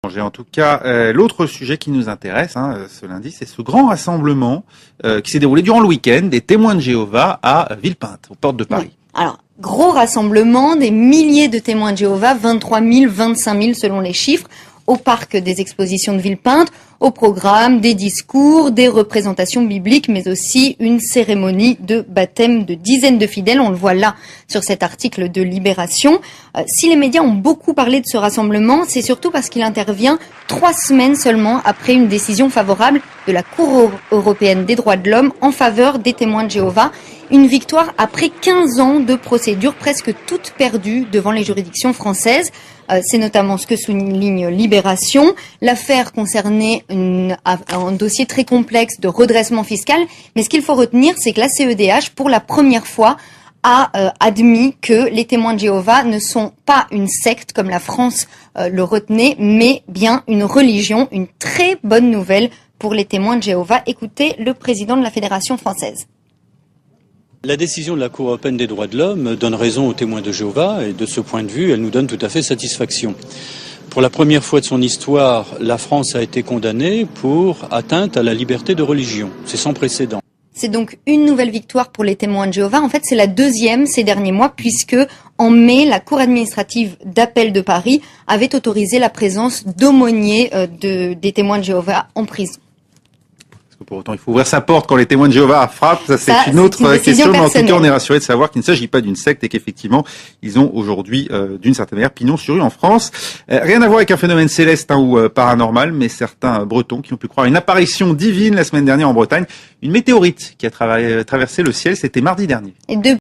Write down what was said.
En tout cas, l'autre sujet qui nous intéresse ce lundi, c'est ce grand rassemblement qui s'est déroulé durant le week-end des témoins de Jéhovah à Villepinte, aux portes de Paris. Oui. Alors, gros rassemblement, des milliers de témoins de Jéhovah, 23 000, 25 000 selon les chiffres, au parc des expositions de Villepinte, au programme des discours, des représentations bibliques, mais aussi une cérémonie de baptême de dizaines de fidèles. On le voit là sur cet article de Libération. Si les médias ont beaucoup parlé de ce rassemblement, c'est surtout parce qu'il intervient 3 semaines seulement après une décision favorable de la Cour européenne des droits de l'homme en faveur des témoins de Jéhovah. Une victoire après 15 ans de procédures presque toutes perdues devant les juridictions françaises. C'est notamment ce que souligne Libération. L'affaire concernait un dossier très complexe de redressement fiscal. Mais ce qu'il faut retenir, c'est que la CEDH, pour la première fois, a admis que les témoins de Jéhovah ne sont pas une secte comme la France le retenait, mais bien une religion, une très bonne nouvelle pour les témoins de Jéhovah. Écoutez le président de la Fédération française. La décision de la Cour européenne des droits de l'homme donne raison aux témoins de Jéhovah et de ce point de vue, elle nous donne tout à fait satisfaction. Pour la première fois de son histoire, la France a été condamnée pour atteinte à la liberté de religion. C'est sans précédent. C'est donc une nouvelle victoire pour les témoins de Jéhovah. En fait, c'est la deuxième ces derniers mois puisque en mai, la Cour administrative d'appel de Paris avait autorisé la présence d'aumôniers des témoins de Jéhovah en prison. Pour autant, il faut ouvrir sa porte quand les témoins de Jéhovah frappent. Ça, c'est une autre question. Mais en tout cas, on est rassuré de savoir qu'il ne s'agit pas d'une secte et qu'effectivement, ils ont aujourd'hui, d'une certaine manière, pignon sur rue en France. Rien à voir avec un phénomène céleste ou paranormal, mais certains Bretons qui ont pu croire à une apparition divine la semaine dernière en Bretagne. Une météorite qui a traversé le ciel, c'était mardi dernier.